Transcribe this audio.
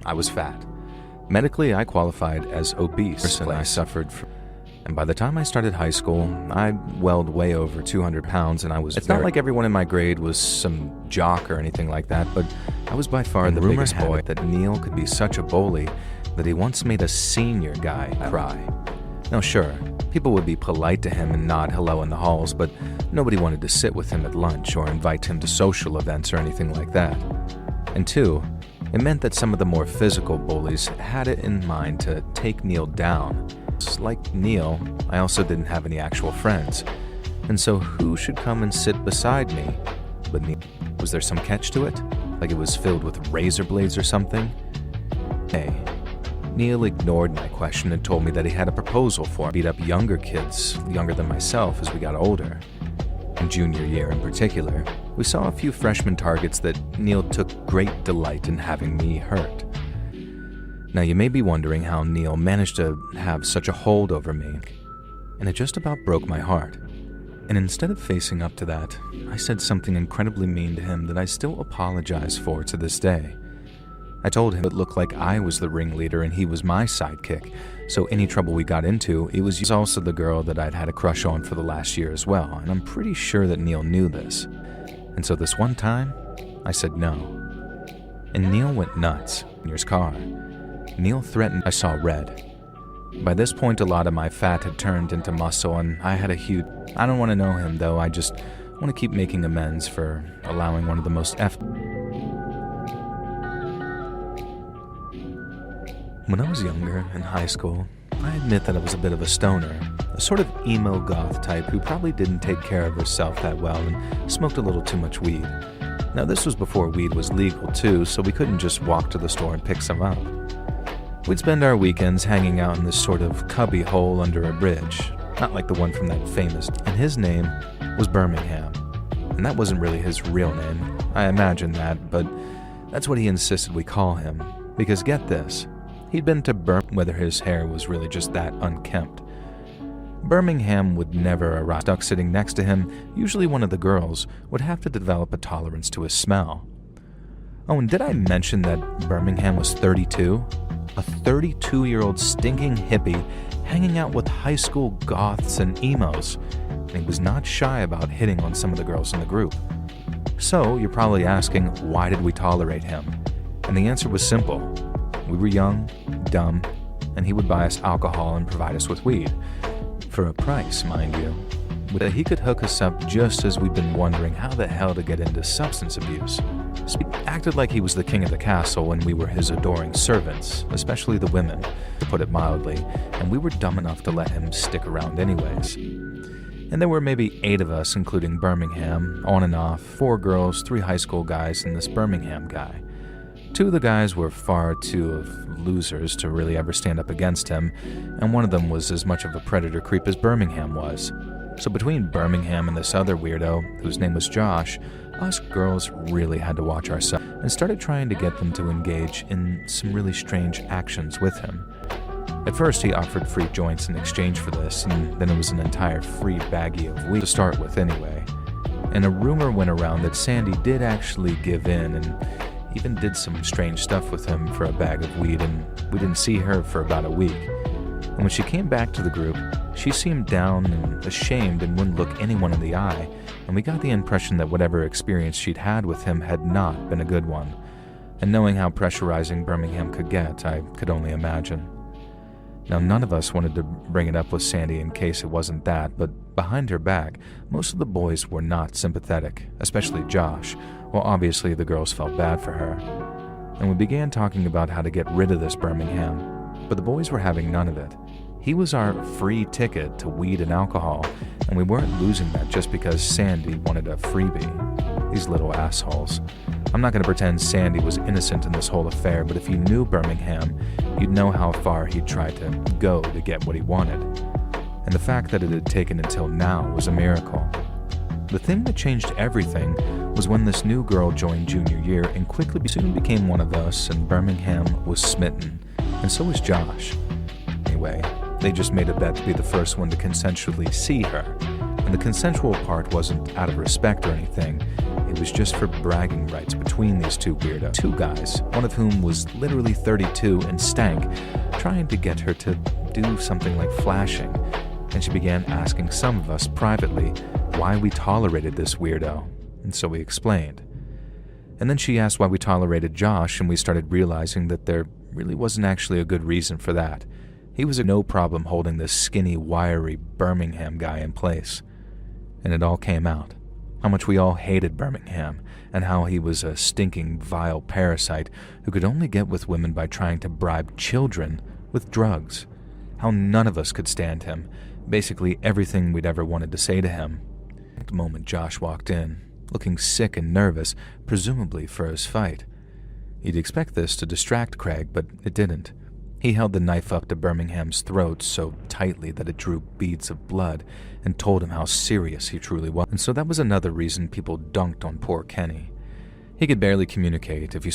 I was fat. Medically, I qualified as obese, and I suffered from. And by the time I started high school, I weighed way over 200 pounds, and I was. It's not like everyone in my grade was some jock or anything like that, but I was by far the biggest boy. That Neil could be such a bully that he once made a senior guy cry. Now, sure, people would be polite to him and nod hello in the halls, but nobody wanted to sit with him at lunch or invite him to social events or anything like that. And two, it meant that some of the more physical bullies had it in mind to take Neil down. Like Neil, I also didn't have any actual friends, and so who should come and sit beside me but Neil? Was there some catch to it? Like it was filled with razor blades or something? Hey, Neil ignored my question and told me that he had a proposal for me. Beat up younger kids, younger than myself, as we got older. In junior year in particular, we saw a few freshman targets that Neil took great delight in having me hurt. Now, you may be wondering how Neil managed to have such a hold over me, and it just about broke my heart. And instead of facing up to that, I said something incredibly mean to him that I still apologize for to this day. I told him it looked like I was the ringleader and he was my sidekick, so any trouble we got into, it was also the girl that I'd had a crush on for the last year as well, and I'm pretty sure that Neil knew this. And so this one time, I said no. And Neil went nuts in his car. Neil threatened. I saw red. By this point, a lot of my fat had turned into muscle, and I had a huge. I don't want to know him, though. I just want to keep making amends for allowing one of the most When I was younger, in high school, I admit that I was a bit of a stoner, a sort of emo goth type who probably didn't take care of herself that well and smoked a little too much weed. Now, this was before weed was legal, too, so we couldn't just walk to the store and pick some up. We'd spend our weekends hanging out in this sort of cubby hole under a bridge, not like the one from that famous, and his name was Birmingham. And that wasn't really his real name. I imagine that, but that's what he insisted we call him. Because get this, he'd been to whether his hair was really just that unkempt. Birmingham would never arrive. Stuck sitting next to him, usually one of the girls, would have to develop a tolerance to his smell. Oh, and did I mention that Birmingham was 32? A 32-year-old stinking hippie hanging out with high school goths and emos, and he was not shy about hitting on some of the girls in the group. So, you're probably asking, why did we tolerate him? And the answer was simple. We were young, dumb, and he would buy us alcohol and provide us with weed. For a price, mind you. But he could hook us up just as we'd been wondering how the hell to get into substance abuse. He acted like he was the king of the castle when we were his adoring servants, especially the women, to put it mildly, and we were dumb enough to let him stick around anyways. And there were maybe 8 of us, including Birmingham, on and off, 4 girls, 3 high school guys, and this Birmingham guy. 2 of the guys were far too of losers to really ever stand up against him, and one of them was as much of a predator creep as Birmingham was. So between Birmingham and this other weirdo, whose name was Josh, us girls really had to watch ourselves and started trying to get them to engage in some really strange actions with him. At first, he offered free joints in exchange for this, and then it was an entire free baggie of weed to start with anyway. And a rumor went around that Sandy did actually give in and even did some strange stuff with him for a bag of weed, and we didn't see her for about a week. And when she came back to the group, she seemed down and ashamed and wouldn't look anyone in the eye, and we got the impression that whatever experience she'd had with him had not been a good one. And knowing how pressurizing Birmingham could get, I could only imagine. Now, none of us wanted to bring it up with Sandy in case it wasn't that, but behind her back, most of the boys were not sympathetic, especially Josh, while obviously the girls felt bad for her. And we began talking about how to get rid of this Birmingham, but the boys were having none of it. He was our free ticket to weed and alcohol, and we weren't losing that just because Sandy wanted a freebie. These little assholes. I'm not going to pretend Sandy was innocent in this whole affair, but if you knew Birmingham, you'd know how far he'd tried to go to get what he wanted. And the fact that it had taken until now was a miracle. The thing that changed everything was when this new girl joined junior year and quickly soon became one of us, and Birmingham was smitten, and so was Josh. Anyway, they just made a bet to be the first one to consensually see her, and the consensual part wasn't out of respect or anything. It it was just for bragging rights between these two weirdos. Two guys, one of whom was literally 32 and stank, trying to get her to do something like flashing. And she began asking some of us privately why we tolerated this weirdo, and so we explained. And then she asked why we tolerated Josh, and we started realizing that there really wasn't actually a good reason for that. He was no problem holding this skinny, wiry Birmingham guy in place. And it all came out. How much we all hated Birmingham, and how he was a stinking, vile parasite who could only get with women by trying to bribe children with drugs. How none of us could stand him. Basically everything we'd ever wanted to say to him. At the moment Josh walked in, looking sick and nervous, presumably for his fight. You'd expect this to distract Craig, but it didn't. He held the knife up to Birmingham's throat so tightly that it drew beads of blood, and told him how serious he truly was. And so that was another reason people dunked on poor Kenny. He could barely communicate if you